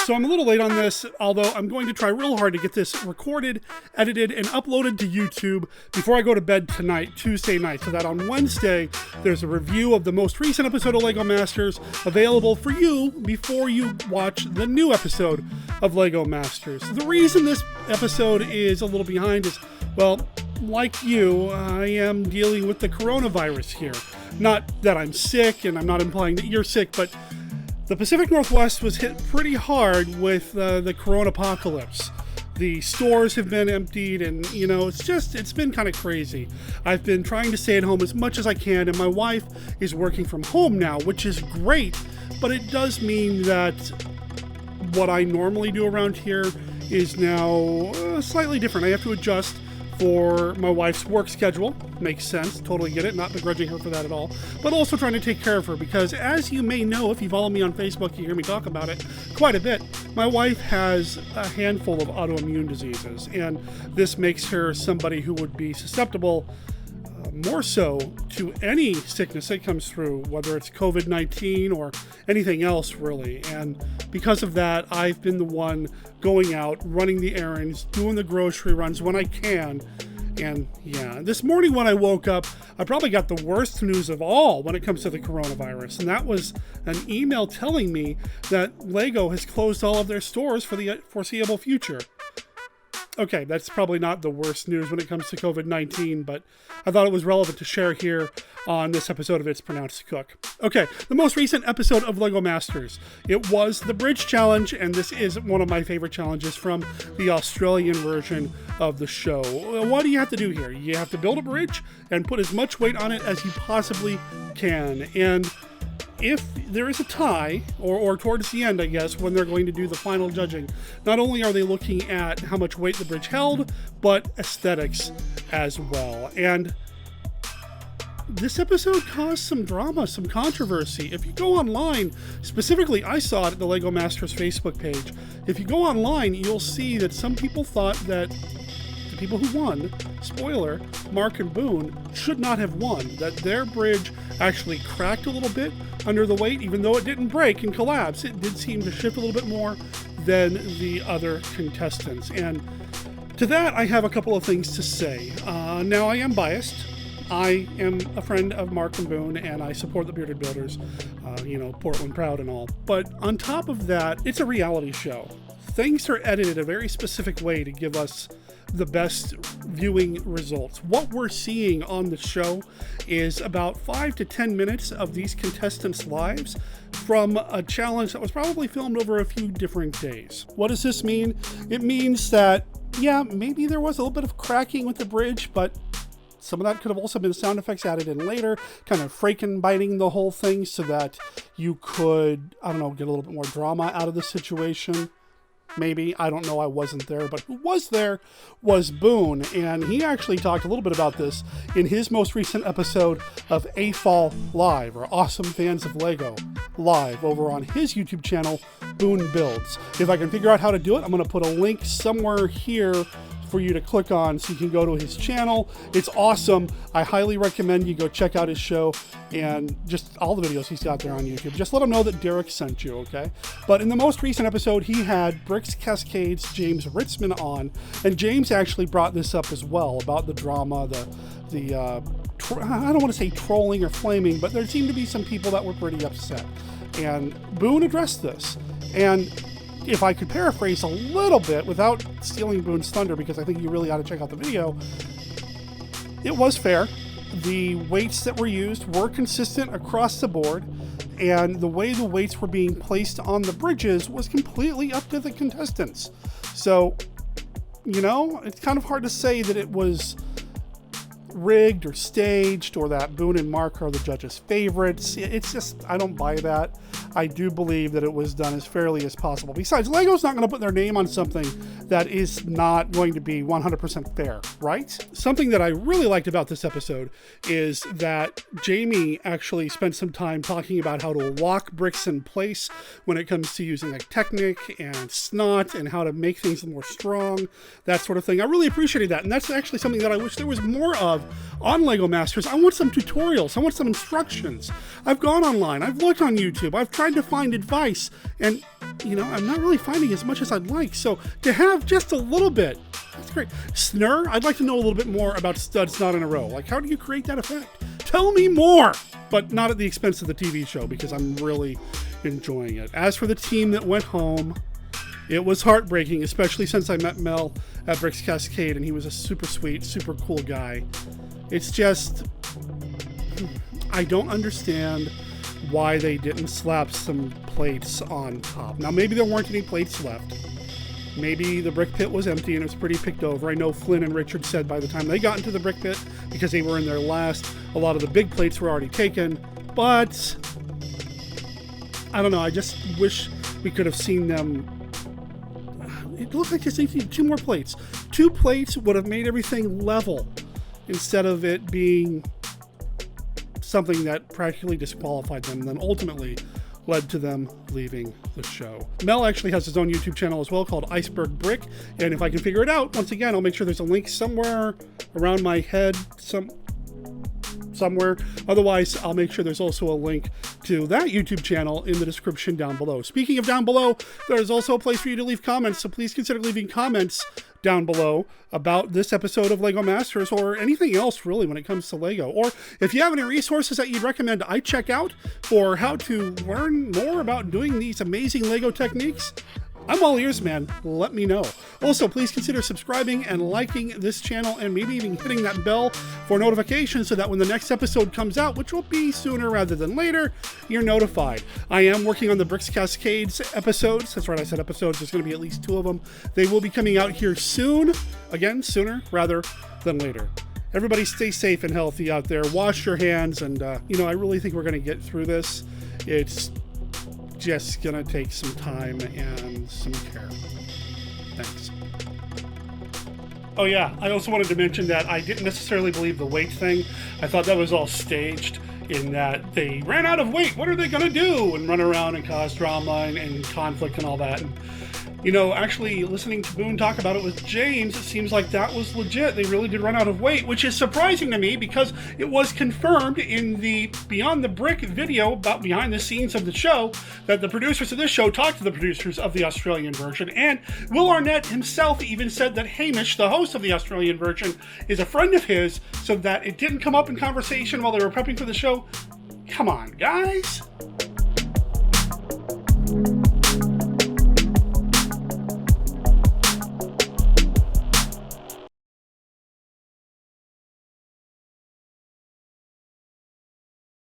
So I'm a little late on this, although I'm going to try real hard to get this recorded, edited, and uploaded to YouTube before I go to bed tonight, Tuesday night, so that on Wednesday there's a review of the most recent episode of LEGO Masters available for you before you watch the new episode of LEGO Masters. The reason this episode is a little behind is, well, like you, I am dealing with the coronavirus here. Not that I'm sick, and I'm not implying that you're sick, but the Pacific Northwest was hit pretty hard with the corona apocalypse. The stores have been emptied, and it's been kind of crazy. I've been trying to stay at home as much as I can, and my wife is working from home now, which is great, but it does mean that what I normally do around here is now slightly different. I have to adjust for my wife's work schedule. Makes sense, totally get it, not begrudging her for that at all, but also trying to take care of her because, as you may know, if you follow me on Facebook, you hear me talk about it quite a bit. My wife has a handful of autoimmune diseases, and this makes her somebody who would be susceptible more so to any sickness that comes through, whether it's COVID-19 or anything else really. And because of that, I've been the one going out, running the errands, doing the grocery runs when I can. And yeah, this morning when I woke up, I probably got the worst news of all when it comes to the coronavirus. And that was an email telling me that LEGO has closed all of their stores for the foreseeable future. Okay, that's probably not the worst news when it comes to COVID-19, but I thought it was relevant to share here on this episode of It's Pronounced Cook. Okay, the most recent episode of LEGO Masters. It was the Bridge Challenge, and this is one of my favorite challenges from the Australian version of the show. What do you have to do here? You have to build a bridge and put as much weight on it as you possibly can. And if there is a tie, or towards the end, I guess, when they're going to do the final judging, not only are they looking at how much weight the bridge held, but aesthetics as well. And this episode caused some drama, some controversy. If you go online, specifically I saw it at the LEGO Masters Facebook page. If you go online, you'll see that some people thought that the people who won, spoiler, Mark and Boone, should not have won. That their bridge actually cracked a little bit under the weight, even though it didn't break and collapse. It did seem to shift a little bit more than the other contestants. And to that, I have a couple of things to say. Now, I am biased. I am a friend of Mark and Boone, and I support the Bearded Builders, Portland proud and all. But on top of that, it's a reality show. Things are edited a very specific way to give us the best viewing results. What we're seeing on the show is about 5 to 10 minutes of these contestants' lives from a challenge that was probably filmed over a few different days. What does this mean? It means that, yeah, maybe there was a little bit of cracking with the bridge, but some of that could have also been sound effects added in later, kind of Frankenbiting the whole thing so that you could, get a little bit more drama out of the situation. Maybe, I don't know, I wasn't there, but who was there was Boone, and he actually talked a little bit about this in his most recent episode of AFOL Live, or Awesome Fans of LEGO Live, over on his YouTube channel, Boone Builds. If I can figure out how to do it, I'm going to put a link somewhere here for you to click on so you can go to his channel. It's awesome. I highly recommend you go check out his show and just all the videos he's got there on YouTube. Just let him know that Derek sent you, okay? But in the most recent episode, he had Bricks Cascades James Ritzman on, and James actually brought this up as well about the drama, I don't want to say trolling or flaming, but there seemed to be some people that were pretty upset. And Boone addressed this. And if I could paraphrase a little bit without stealing Boone's thunder, because I think you really ought to check out the video, it was fair. The weights that were used were consistent across the board, and the way the weights were being placed on the bridges was completely up to the contestants. So, it's kind of hard to say that it was rigged or staged, or that Boone and Mark are the judges' favorites. It's just, I don't buy that. I do believe that it was done as fairly as possible. Besides, LEGO's not going to put their name on something that is not going to be 100% fair, right? Something that I really liked about this episode is that Jamie actually spent some time talking about how to lock bricks in place when it comes to using like Technic and Snot and how to make things more strong, that sort of thing. I really appreciated that, and that's actually something that I wish there was more of on LEGO Masters. I want some tutorials. I want some instructions. I've gone online. I've looked on YouTube. I've tried to find advice, and I'm not really finding as much as I'd like. So to have just a little bit, that's great. Snur, I'd like to know a little bit more about studs not in a row. Like, how do you create that effect? Tell me more, but not at the expense of the TV show, because I'm really enjoying it. As for the team that went home, it was heartbreaking, especially since I met Mel at Bricks Cascade, and he was a super sweet, super cool guy. It's just, I don't understand why they didn't slap some plates on top. Now, maybe there weren't any plates left. Maybe the brick pit was empty and it was pretty picked over. I know Flynn and Richard said by the time they got into the brick pit, because they were in their last, a lot of the big plates were already taken. But I don't know. I just wish we could have seen them. It looked like just needed 2 more plates. 2 plates would have made everything level instead of it being something that practically disqualified them and then ultimately led to them leaving the show. Mel actually has his own YouTube channel as well called Iceberg Brick, and if I can figure it out, once again, I'll make sure there's a link somewhere around my head, somewhere. Otherwise, I'll make sure there's also a link to that YouTube channel in the description down below. Speaking of down below, there's also a place for you to leave comments, so please consider leaving comments down below about this episode of LEGO Masters or anything else really when it comes to LEGO. Or if you have any resources that you'd recommend I check out for how to learn more about doing these amazing LEGO techniques, I'm all ears, man. Let me know. Also, please consider subscribing and liking this channel and maybe even hitting that bell for notifications so that when the next episode comes out, which will be sooner rather than later, you're notified. I am working on the Bricks Cascades episodes. That's right, I said episodes. There's going to be at least 2 of them. They will be coming out here soon. Again, sooner rather than later. Everybody stay safe and healthy out there. Wash your hands. And, I really think we're going to get through this. It's just gonna take some time and some care. Thanks. Oh yeah, I also wanted to mention that I didn't necessarily believe the weight thing. I thought that was all staged in that they ran out of weight. What are they gonna do? And run around and cause drama and conflict and all that. And, actually listening to Boone talk about it with James, it seems like that was legit. They really did run out of weight, which is surprising to me because it was confirmed in the Beyond the Brick video about behind the scenes of the show that the producers of this show talked to the producers of the Australian version. And Will Arnett himself even said that Hamish, the host of the Australian version, is a friend of his, so that it didn't come up in conversation while they were prepping for the show. Come on, guys.